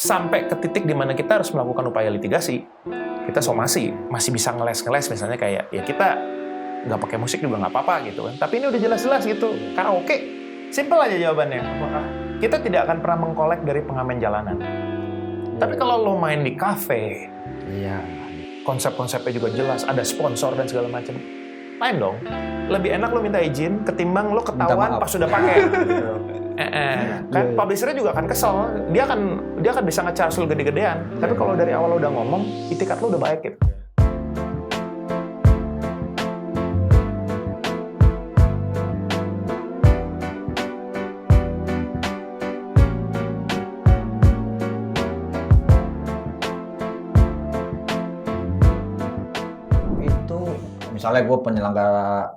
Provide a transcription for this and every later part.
sampai ke titik di mana kita harus melakukan upaya litigasi, kita somasi, masih bisa ngeles-ngeles misalnya kayak ya kita nggak pakai musik juga nggak apa-apa gitu kan. Tapi ini udah jelas-jelas gitu, karaoke, simple aja jawabannya. Kita tidak akan pernah mengkolek dari pengamen jalanan. Tapi kalau lo main di kafe, konsep-konsepnya juga jelas, ada sponsor dan segala macam, lain dong. Lebih enak lo minta izin ketimbang lo ketahuan pas sudah pakai. Kan publishernya juga akan kesel, dia akan bisa nge-charge lo gede-gedean. Tapi kalau dari awal lo udah ngomong, itikat lo udah baik gitu. Misalnya gue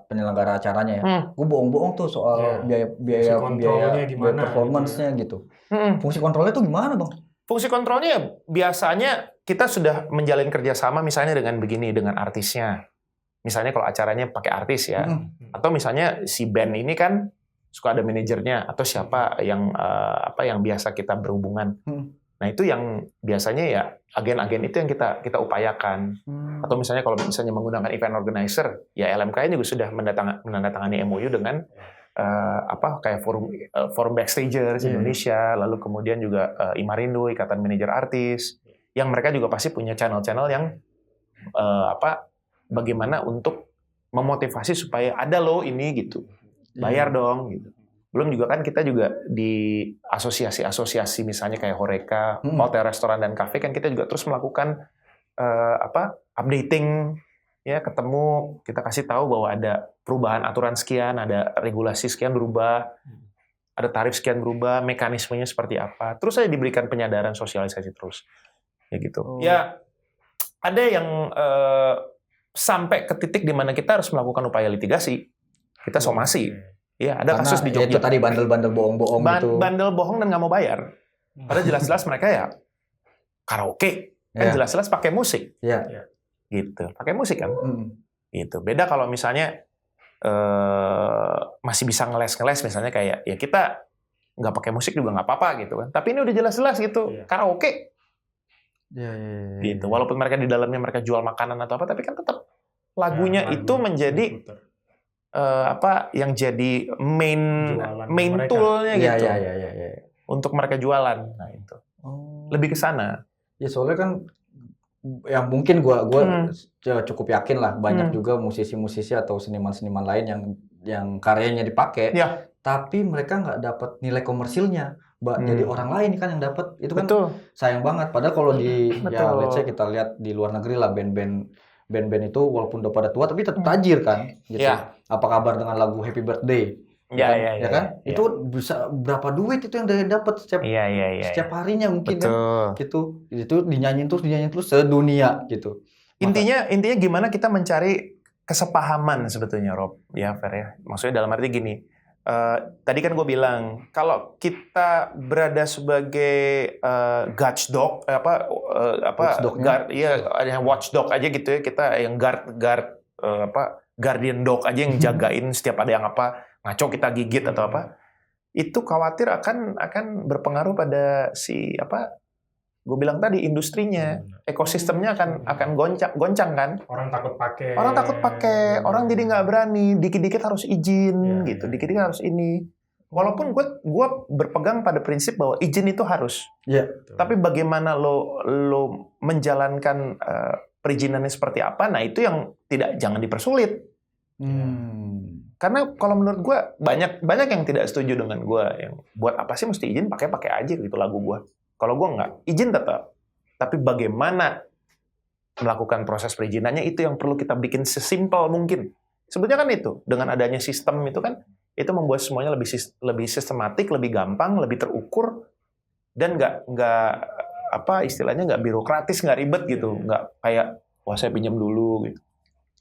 penyelenggara acaranya ya, gue bohong-bohong tuh soal biaya performance-nya gitu. Fungsi kontrolnya tuh gimana, Bang? Fungsi kontrolnya biasanya kita sudah menjalin kerjasama misalnya dengan begini, dengan artisnya. Misalnya kalau acaranya pakai artis ya, atau misalnya si band ini kan suka ada manajernya atau siapa yang yang biasa kita berhubungan. Nah itu yang biasanya ya agen-agen itu yang kita upayakan. Atau misalnya kalau misalnya menggunakan event organizer, ya LMKN juga sudah menandatangani MOU dengan kayak forum Backstagers Indonesia, lalu kemudian juga Imarindo, Ikatan Manajer Artis, yang mereka juga pasti punya channel-channel yang bagaimana untuk memotivasi supaya ada loh ini gitu, bayar dong gitu. Belum juga kan kita juga di asosiasi-asosiasi misalnya kayak Horeca, hotel, restoran, dan kafe kan kita juga terus melakukan updating, ya ketemu, kita kasih tahu bahwa ada perubahan aturan sekian, ada regulasi sekian berubah, ada tarif sekian berubah, mekanismenya seperti apa. Terus saya diberikan penyadaran sosialisasi terus, ya gitu. Ya ada yang sampai ke titik di mana kita harus melakukan upaya litigasi, kita somasi. Ya, ada kasus di Jogja. Itu tadi bandel-bandel bohong-bohong gitu. Bandel bohong dan nggak mau bayar. Padahal jelas-jelas mereka ya karaoke. Kan jelas-jelas pakai musik. Gitu. Pakai musik kan. Gitu. Beda kalau misalnya masih bisa ngeles-ngeles misalnya kayak ya kita nggak pakai musik juga nggak apa-apa gitu kan. Tapi ini udah jelas-jelas gitu. Karaoke. Gitu. Walaupun mereka di dalamnya mereka jual makanan atau apa, tapi kan tetap lagunya itu menjadi yang jadi main tool-nya gitu. Untuk mereka jualan. Nah, itu. Lebih ke sana. Ya soalnya kan yang mungkin gua cukup yakin lah banyak juga musisi-musisi atau seniman-seniman lain yang karyanya dipakai, tapi mereka nggak dapat nilai komersilnya. Jadi orang lain kan yang dapat, itu kan sayang banget. Padahal kalau let's say kita lihat di luar negeri lah band-band itu walaupun udah pada tua tapi tetap tajir kan gitu. Apa kabar dengan lagu Happy Birthday? Ya kan? Itu bisa berapa duit itu yang dia dapat setiap harinya mungkin kan. Itu dinyanyiin terus sedunia gitu. Intinya gimana kita mencari kesepahaman sebetulnya, Rob. Ya, Fer ya. Maksudnya dalam arti gini. Tadi kan gue bilang kalau kita berada sebagai watchdog watchdog aja gitu ya, kita yang guardian dog aja yang jagain setiap ada yang ngaco kita gigit atau apa, itu khawatir akan berpengaruh pada gue bilang tadi industrinya, ekosistemnya akan goncang kan. Orang takut pakai, orang jadi nggak berani, dikit-dikit harus izin gitu, dikit-dikit harus ini. Walaupun gue berpegang pada prinsip bahwa izin itu harus. Tapi bagaimana lo menjalankan perizinannya seperti apa? Nah itu yang jangan dipersulit. Karena kalau menurut gue banyak yang tidak setuju dengan gue, yang buat apa sih mesti izin, pakai aja gitu lagu gue. Kalau gue nggak, izin tetap. Tapi bagaimana melakukan proses perizinannya itu yang perlu kita bikin sesimpel mungkin. Sebetulnya kan itu, dengan adanya sistem itu kan, itu membuat semuanya lebih sistematik, lebih gampang, lebih terukur, dan nggak birokratis, nggak ribet gitu, nggak kayak wah saya pinjam dulu gitu.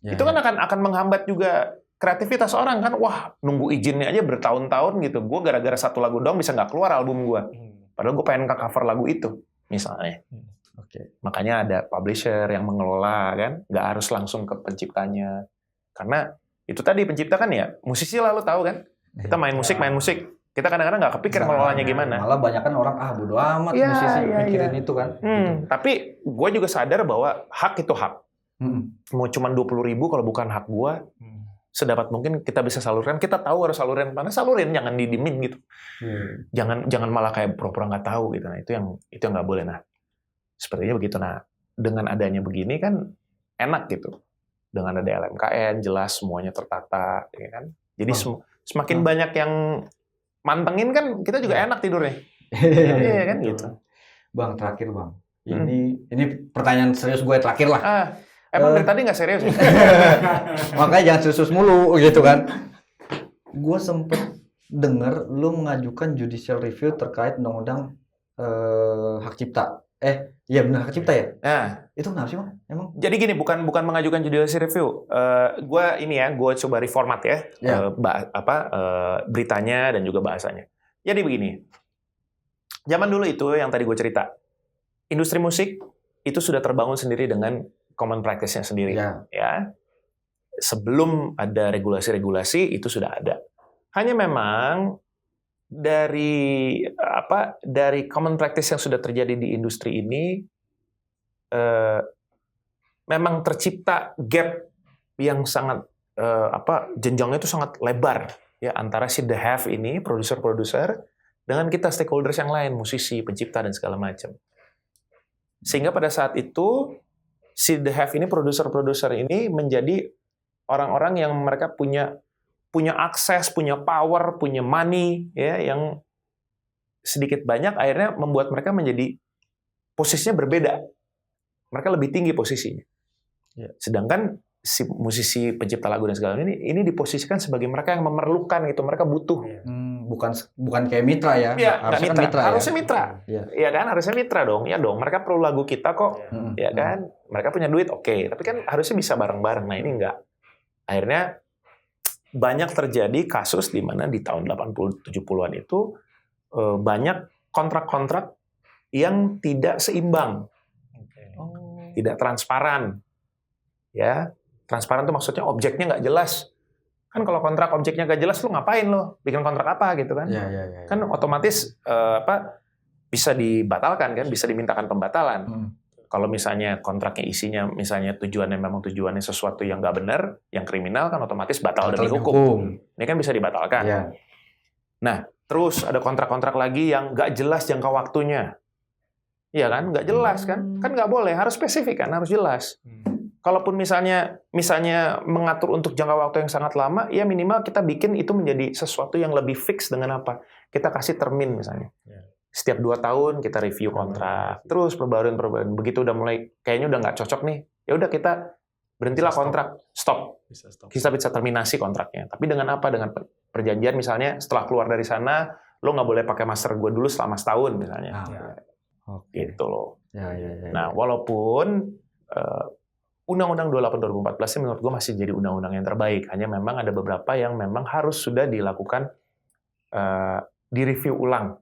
Itu kan akan menghambat juga kreativitas orang kan, wah nunggu izinnya aja bertahun-tahun gitu. Gue gara-gara satu lagu doang bisa nggak keluar album gue. Padahal gue pengen cover lagu itu, misalnya. Makanya ada publisher yang mengelola kan, nggak harus langsung ke penciptanya. Karena itu tadi pencipta kan ya, musisi lalu tahu kan, kita main musik, Kita kadang-kadang nggak kepikir ngelolanya gimana. Malah banyak kan orang bodo amat musisi mikirin itu kan. Tapi gue juga sadar bahwa hak itu hak. Mau cuma 20.000 kalau bukan hak gue, sedapat mungkin kita bisa salurkan. Kita tahu harus salurin mana, salurin, jangan didimin gitu. Jangan malah kayak pura-pura nggak tahu gitu. Nah itu yang nggak boleh. Nah sepertinya begitu. Nah dengan adanya begini kan enak gitu. Dengan ada LMKN jelas semuanya tertata, ya kan. Jadi semakin banyak yang mantengin kan kita juga enak tidurnya. Iya kan gitu. Bang terakhir bang. Ini pertanyaan serius gue terakhir lah. Emang dari tadi nggak serius? Makanya jangan serius mulu gitu kan. Gue sempet denger lu mengajukan judicial review terkait undang-undang hak cipta. Iya benar hak cipta ya? Nah, itu kenapa sih bang? Emang? Jadi gini, bukan mengajukan judicial review. Gue coba reformat ya, beritanya dan juga bahasanya. Jadi begini, zaman dulu itu yang tadi gue cerita, industri musik itu sudah terbangun sendiri dengan common practice-nya sendiri. Ya. Sebelum ada regulasi-regulasi itu sudah ada. Hanya memang dari common practice yang sudah terjadi di industri ini memang tercipta gap yang sangat jenjangnya itu sangat lebar ya antara si the have ini produser-produser dengan kita stakeholders yang lain, musisi, pencipta dan segala macam. Sehingga pada saat itu si the have ini produser-produser ini menjadi orang-orang yang mereka punya akses, punya power, punya money, ya, yang sedikit banyak akhirnya membuat mereka menjadi posisinya berbeda. Mereka lebih tinggi posisinya. Sedangkan si musisi, pencipta lagu dan segala ini diposisikan sebagai mereka yang memerlukan gitu, mereka butuh. Bukan kayak mitra ya? Harusnya mitra. Harusnya mitra. Ya kan, harusnya mitra dong. Ya dong, mereka perlu lagu kita kok. Ya kan, mereka punya duit, oke. Tapi kan harusnya bisa bareng-bareng. Nah ini enggak. Akhirnya banyak terjadi kasus di mana di tahun 80-70-an itu banyak kontrak-kontrak yang tidak seimbang, tidak transparan. Ya, transparan itu maksudnya objeknya nggak jelas. Kan kalau kontrak objeknya nggak jelas, lu ngapain lo bikin kontrak apa gitu kan? Kan otomatis bisa dibatalkan kan, bisa dimintakan pembatalan. Kalau misalnya kontraknya isinya misalnya tujuannya sesuatu yang nggak benar, yang kriminal kan otomatis batal demi hukum. Ini kan bisa dibatalkan. Nah, terus ada kontrak-kontrak lagi yang nggak jelas jangka waktunya. Iya kan, nggak jelas kan? Kan nggak boleh, harus spesifik kan, harus jelas. Kalaupun misalnya mengatur untuk jangka waktu yang sangat lama, ya minimal kita bikin itu menjadi sesuatu yang lebih fix dengan apa? Kita kasih termin misalnya. Setiap 2 tahun kita review kontrak, terus perbaruan. Begitu udah mulai kayaknya udah nggak cocok nih, ya udah kita berhentilah kontrak, stop. Kita bisa terminasi kontraknya. Tapi dengan apa? Dengan perjanjian misalnya setelah keluar dari sana, lo nggak boleh pakai master gue dulu selama setahun misalnya. Gitu loh. Nah, walaupun Undang-Undang 28 2014 ini menurut gue masih jadi undang-undang yang terbaik. Hanya memang ada beberapa yang memang harus sudah dilakukan direview ulang.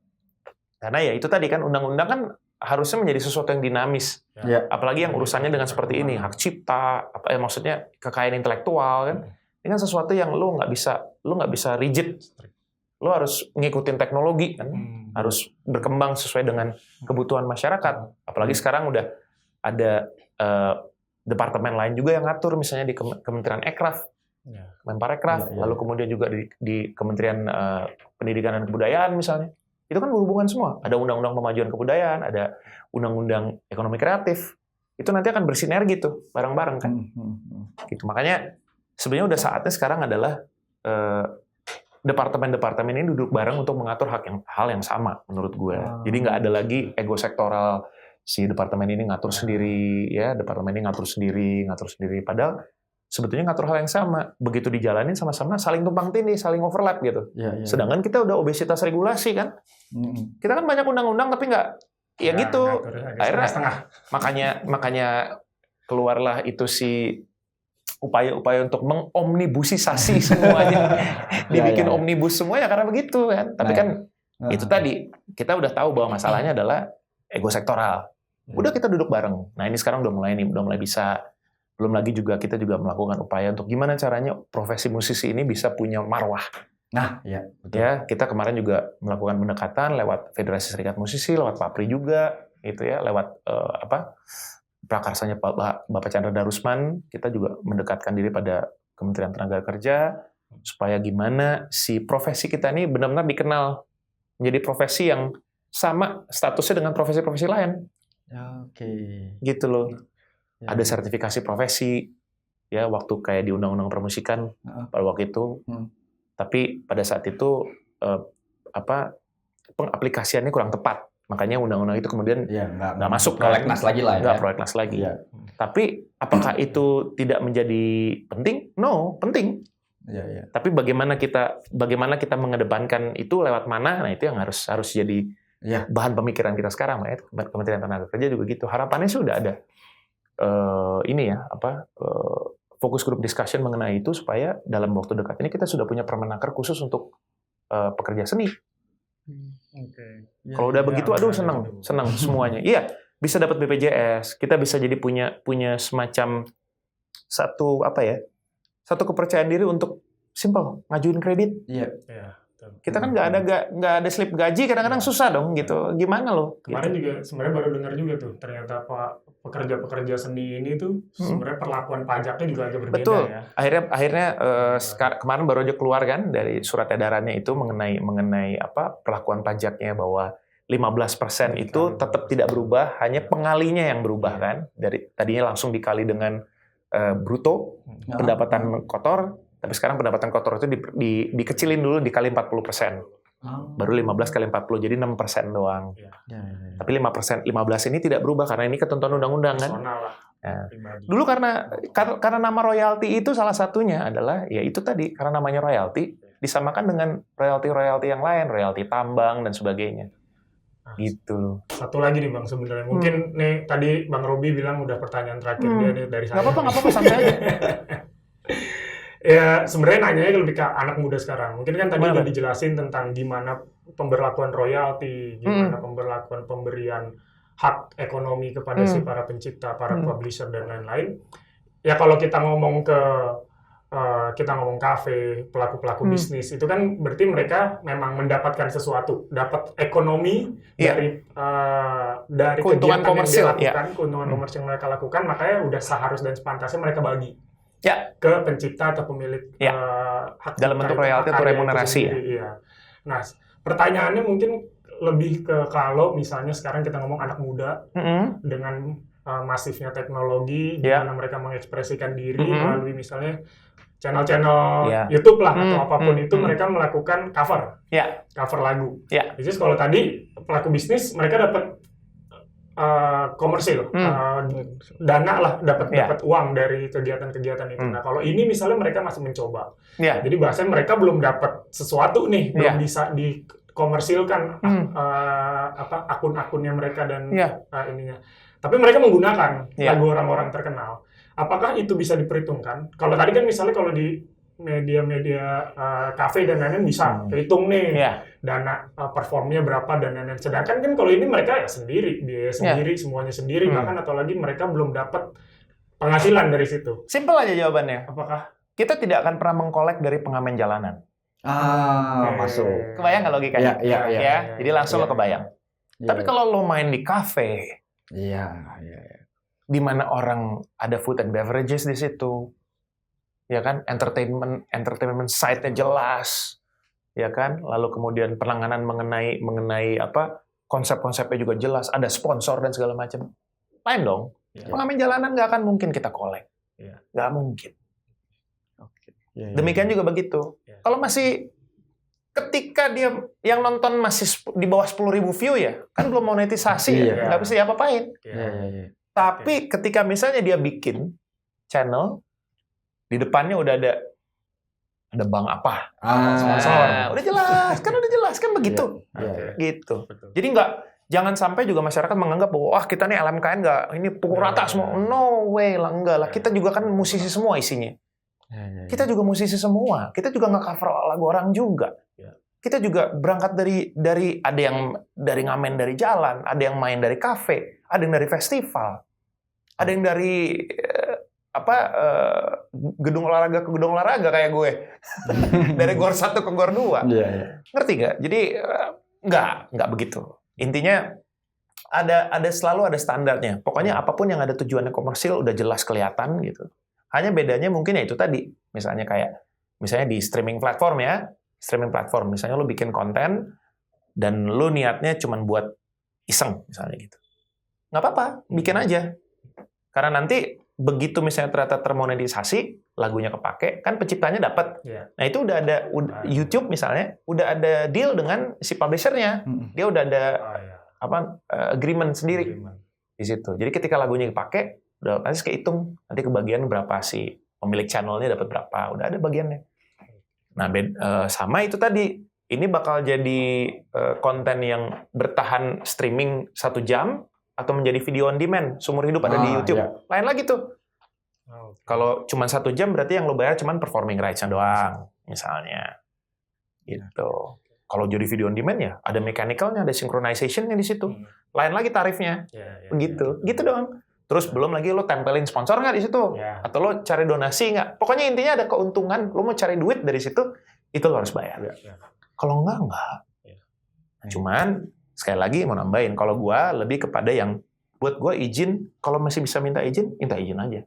Karena ya itu tadi kan undang-undang kan harusnya menjadi sesuatu yang dinamis. Apalagi yang urusannya dengan seperti ini, hak cipta, maksudnya kekayaan intelektual kan. Ini kan sesuatu yang lo nggak bisa rigid. Lo harus ngikutin teknologi kan, harus berkembang sesuai dengan kebutuhan masyarakat. Apalagi sekarang udah ada departemen lain juga yang ngatur, misalnya di Kementerian Ekraf, Menparekraf, lalu kemudian juga di Kementerian Pendidikan dan Kebudayaan misalnya. Itu kan berhubungan semua. Ada undang-undang pemajuan kebudayaan, ada undang-undang ekonomi kreatif. Itu nanti akan bersinergi tuh, bareng-bareng kan. Gitu. Makanya sebenarnya udah saatnya sekarang adalah departemen-departemen ini duduk bareng untuk mengatur hal yang sama menurut gue. Jadi nggak ada lagi ego sektoral, si departemen ini ngatur sendiri, ya departemen ini ngatur sendiri. Padahal sebetulnya ngatur hal yang sama. Begitu dijalanin sama-sama saling tumpang tindih, saling overlap gitu. Sedangkan kita udah obesitas regulasi kan. Kita kan banyak undang-undang tapi nggak, ya gitu. Akhirnya makanya keluarlah itu si upaya-upaya untuk mengomnibusisasi semuanya. Dibikin omnibus semuanya karena begitu kan. Tapi kan itu tadi, kita udah tahu bahwa masalahnya adalah ego sektoral. Udah kita duduk bareng. Nah ini sekarang udah mulai bisa. Belum lagi juga kita juga melakukan upaya untuk gimana caranya profesi musisi ini bisa punya marwah. Nah, ya, betul. Ya, kita kemarin juga melakukan pendekatan lewat Federasi Serikat Musisi, lewat Papri juga, gitu ya, lewat prakarsanya Bapak Chandra Darusman, kita juga mendekatkan diri pada Kementerian Tenaga Kerja supaya gimana si profesi kita ini benar-benar dikenal menjadi profesi yang sama statusnya dengan profesi-profesi lain. Oke. Gitu loh. Ya. Ada sertifikasi profesi, ya waktu kayak di Undang-Undang Permusikan pada waktu itu. Tapi pada saat itu pengaplikasiannya kurang tepat, makanya undang-undang itu kemudian nggak masuk prolegnas lagi lah ya. Nggak prolegnas lagi. Ya. Tapi apakah itu tidak menjadi penting? No, penting. Ya. Tapi bagaimana kita mengedepankan itu lewat mana? Nah itu yang harus jadi bahan pemikiran kita sekarang, ya. Kementerian Tenaga Kerja juga gitu. Harapannya sudah ada fokus group discussion mengenai itu supaya dalam waktu dekat ini kita sudah punya permenaker khusus untuk pekerja seni. Kalau udah begitu, aduh senang semuanya. Iya, bisa dapat BPJS, kita bisa jadi punya semacam satu kepercayaan diri untuk simple ngajuin kredit. Iya. Kita kan nggak ada slip gaji, kadang-kadang susah dong gitu. Gimana loh? Kemarin gitu. juga sebenarnya baru dengar juga tuh, ternyata pekerja-pekerja seni ini tuh sebenarnya perlakuan pajaknya juga agak berbeda. Betul. Ya. Akhirnya kemarin baru aja keluar kan dari surat edarannya itu mengenai perlakuan pajaknya bahwa 15% itu tetap tidak berubah, hanya pengalinya yang berubah kan. Dari tadinya langsung dikali dengan bruto pendapatan kotor, tapi sekarang pendapatan kotor itu dikecilin dulu dikali 40%. Baru 15 kali 40, jadi 6% doang. Tapi 15% ini tidak berubah karena ini ketentuan undang-undang kan. Nah, dulu karena nama royalti itu salah satunya adalah ya itu tadi, karena namanya royalti disamakan dengan royalti yang lain, royalti tambang dan sebagainya. Gitu. Satu lagi nih Bang sebenarnya. Mungkin nih tadi Bang Robi bilang udah pertanyaan terakhir dia nih dari saya. Nggak apa-apa santai aja. Ya sebenarnya nanyanya lebih ke anak muda sekarang. Mungkin kan tadi udah dijelasin tentang gimana pemberlakuan royalti, gimana pemberlakuan pemberian hak ekonomi kepada si para pencipta, para publisher dan lain-lain. Ya kalau kita ngomong kafe, pelaku-pelaku bisnis itu kan berarti mereka memang mendapatkan sesuatu, dapat ekonomi dari keuntungan kegiatan komersil, yang dia lakukan, keuntungan komersil yang mereka lakukan, makanya udah seharusnya dan sepantasnya mereka bagi. Ke pencipta atau pemilik hak dalam bentuk royalti atau remunerasi. Iya. Nah, pertanyaannya mungkin lebih ke kalau misalnya sekarang kita ngomong anak muda dengan masifnya teknologi, gimana mereka mengekspresikan diri melalui misalnya channel-channel YouTube lah atau apapun itu mereka melakukan cover lagu. Jadi kalau tadi pelaku bisnis mereka dapat komersil, dana lah, dapat uang dari kegiatan-kegiatan itu. Nah kalau ini misalnya mereka masih mencoba, jadi bahasanya mereka belum dapat sesuatu nih, belum bisa dikomersilkan akun-akunnya mereka dan ininya. Tapi mereka menggunakan lagu orang-orang terkenal. Apakah itu bisa diperhitungkan? Kalau tadi kan misalnya kalau di media-media kafe dan lain-lain bisa hitung nih dana performnya berapa dan lain-lain. Sedangkan kan kalau ini mereka ya sendiri, biaya sendiri, semuanya sendiri, bahkan atau lagi mereka belum dapat penghasilan dari situ. Simpel aja jawabannya. Apakah kita tidak akan pernah mengkolek dari pengamen jalanan? Masuk. Kebayang nggak logikanya? Iya. Jadi langsung lo kebayang. Tapi kalau lo main di kafe, di mana orang ada food and beverages di situ, ya kan, entertainment side-nya jelas, ya kan, lalu kemudian penanganan mengenai konsep-konsepnya juga jelas, ada sponsor dan segala macam, lain dong. Pengamen jalanan nggak akan mungkin kita kolek, nggak mungkin. Demikian juga begitu. Kalau masih ketika dia yang nonton masih di bawah 10.000 view ya, kan belum monetisasi, nggak bisa diapa-apain. Tapi ketika misalnya dia bikin channel, di depannya udah ada bank apa, sponsor, udah jelas kan begitu, gitu. Jadi jangan sampai juga masyarakat menganggap bahwa wah kita nih LMKN ini pukul rata semua, no way lah, enggak lah. Kita juga kan musisi semua isinya, kita juga musisi semua, kita juga nggak cover lagu orang juga, kita juga berangkat dari ada yang dari ngamen dari jalan, ada yang main dari kafe, ada yang dari festival, ada yang dari gedung olahraga ke gedung olahraga kayak gue. Dari gor 1 ke gor 2. Ngerti nggak? Jadi nggak begitu. Intinya selalu ada standarnya. Pokoknya apapun yang ada tujuannya komersil udah jelas kelihatan gitu. Hanya bedanya mungkin ya itu tadi. Misalnya di streaming platform ya. Streaming platform. Misalnya lo bikin konten dan lo niatnya cuma buat iseng misalnya gitu. Nggak apa-apa, bikin aja. Karena nanti begitu misalnya ternyata termonetisasi, lagunya kepake, kan penciptanya dapat. Nah itu udah ada YouTube misalnya, udah ada deal dengan si publishernya. Dia udah ada agreement sendiri di situ. Jadi ketika lagunya kepake, udah pasti kehitung nanti kebagian berapa si pemilik channelnya dapat berapa, udah ada bagiannya. Nah sama itu tadi, ini bakal jadi konten yang bertahan streaming 1 jam atau menjadi video on demand seumur hidup ada di YouTube. Lain lagi tuh. Kalau cuma 1 jam berarti yang lo bayar cuma performing rights-nya doang misalnya. Gitu. Kalau jadi video on demand ya ada mechanical-nya, ada synchronization-nya di situ. Lain lagi tarifnya. Begitu. Gitu doang. Terus belum lagi lo tempelin sponsor nggak di situ? Atau lo cari donasi nggak? Pokoknya intinya ada keuntungan. Lo mau cari duit dari situ, itu lo harus bayar. Kalau enggak. Cuman sekali lagi mau nambahin, kalau gue lebih kepada yang buat gue izin, kalau masih bisa minta izin aja.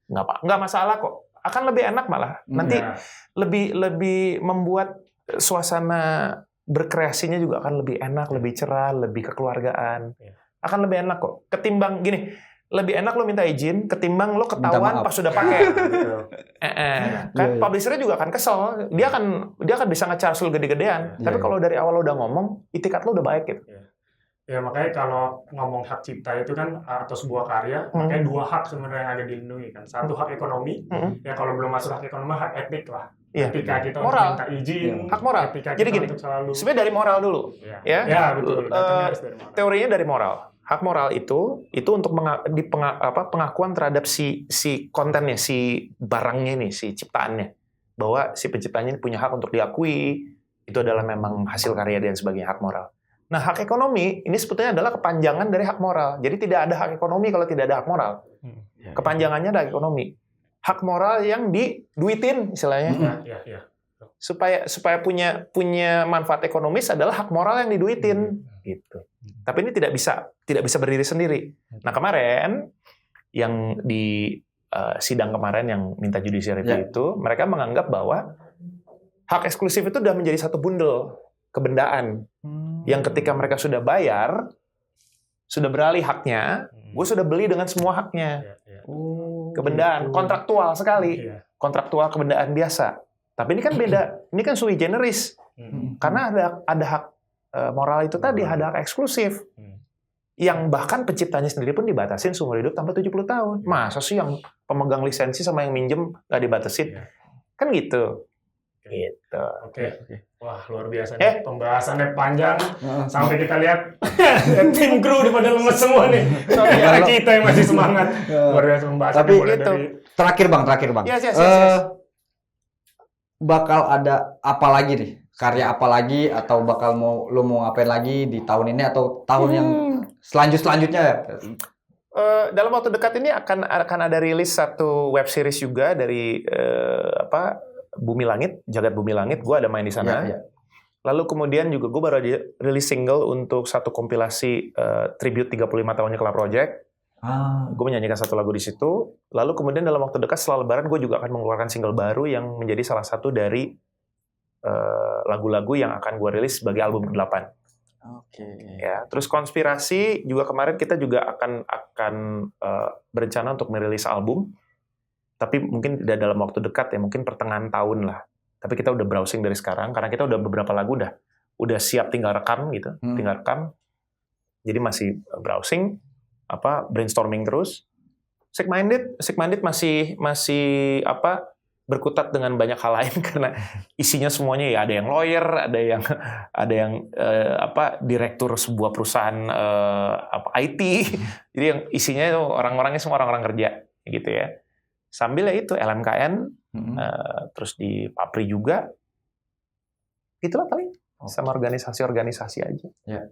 Nggak masalah kok. Akan lebih enak malah. Nanti lebih membuat suasana berkreasinya juga akan lebih enak, lebih cerah, lebih kekeluargaan. Akan lebih enak kok. Ketimbang gini, lebih enak lo minta izin ketimbang lo ketahuan pas sudah pakai. Kan publishernya juga akan kesel. Dia akan bisa nge-charge lo gede-gedean. Tapi kalau dari awal lo udah ngomong, itikat lo udah baik gitu. Ya makanya kalau ngomong hak cipta itu kan atau sebuah karya, makanya 2 hak sebenarnya yang ada dilindungi kan. 1 hak ekonomi, ya kalau belum masuk hak ekonomi, hak etik lah. Ketika kita moral. minta izin, hak moral. Jadi gini, sebenarnya dari moral dulu. Ya betul. Teorinya dari moral. Hak moral itu untuk pengakuan terhadap si kontennya, si barangnya ini, si ciptaannya, bahwa si penciptanya ini punya hak untuk diakui, itu adalah memang hasil karya dan sebagainya, hak moral. Nah, hak ekonomi ini sebetulnya adalah kepanjangan dari hak moral. Jadi tidak ada hak ekonomi kalau tidak ada hak moral. Kepanjangannya ada hak ekonomi. Hak moral yang diduitin istilahnya. Supaya punya manfaat ekonomis adalah hak moral yang diduitin gitu. Tapi ini tidak bisa berdiri sendiri. Nah, kemarin yang di sidang kemarin yang minta judicial review itu, mereka menganggap bahwa hak eksklusif itu sudah menjadi satu bundel kebendaan yang ketika mereka sudah bayar, sudah beralih haknya, gue sudah beli dengan semua haknya. Kebendaan, kontraktual sekali. Kontraktual kebendaan biasa. Tapi ini kan beda. Ini kan sui generis. Karena ada hak moral itu tadi, ada hak eksklusif. Yang bahkan penciptanya sendiri pun dibatasin seumur hidup sampai 70 tahun. Masa sih yang pemegang lisensi sama yang minjem nggak dibatasin? Kan gitu. Gitu. Oke. Wah, luar biasa nih. Pembahasannya panjang. Sampai kita lihat tim kru di pada lemes semua nih. Karena kita yang masih semangat. Luar biasa pembahasannya. Tapi itu terakhir bang. Yes. Bakal ada apa lagi nih? Karya apa lagi atau bakal lo mau ngapain lagi di tahun ini atau tahun yang selanjutnya? Dalam waktu dekat ini akan ada rilis satu web series juga dari Bumi Langit, Jagat Bumi Langit. Gue ada main di sana. Lalu kemudian juga gue baru aja rilis single untuk satu kompilasi tribute 35 tahunnya Club Project. Gue menyanyikan satu lagu di situ. Lalu kemudian dalam waktu dekat setelah Lebaran gue juga akan mengeluarkan single baru yang menjadi salah satu dari lagu-lagu yang akan gue rilis sebagai album ke-8. Ya, terus Konspirasi juga kemarin kita juga akan berencana untuk merilis album. Tapi mungkin tidak dalam waktu dekat ya, mungkin pertengahan tahun lah. Tapi kita udah browsing dari sekarang karena kita udah beberapa lagu udah siap tinggal rekam gitu, tinggal rekam. Jadi masih browsing, brainstorming terus. Sick Minded masih berkutat dengan banyak hal lain karena isinya semuanya ya ada yang lawyer, ada yang direktur sebuah perusahaan IT. Jadi yang isinya itu orang-orangnya semua orang-orang kerja gitu ya. Sambil ya itu LMKN, terus di Papri juga, itulah paling sama organisasi-organisasi aja. Ya,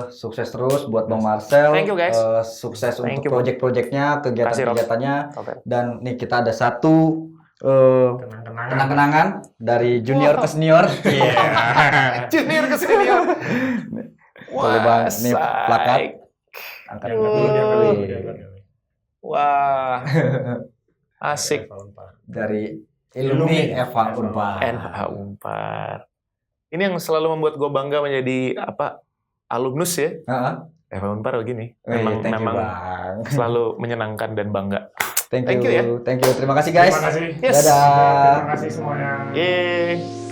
sukses terus buat Bang Marcel. Thank you guys. Sukses untuk project-projectnya, kegiatan-kegiatannya. Dan nih kita ada satu kenang-kenangan dari junior ke senior. Junior ke senior. Boleh banget nih plakat. Angkat dulu. Wah. Asik. Dari Ilumi Eva Unpar. Ini yang selalu membuat gue bangga menjadi alumnus ya. Eva Unpar begini. Memang selalu menyenangkan dan bangga. Thank you ya. Terima kasih guys. Terima kasih. Dadah. Terima kasih semuanya. Yeay.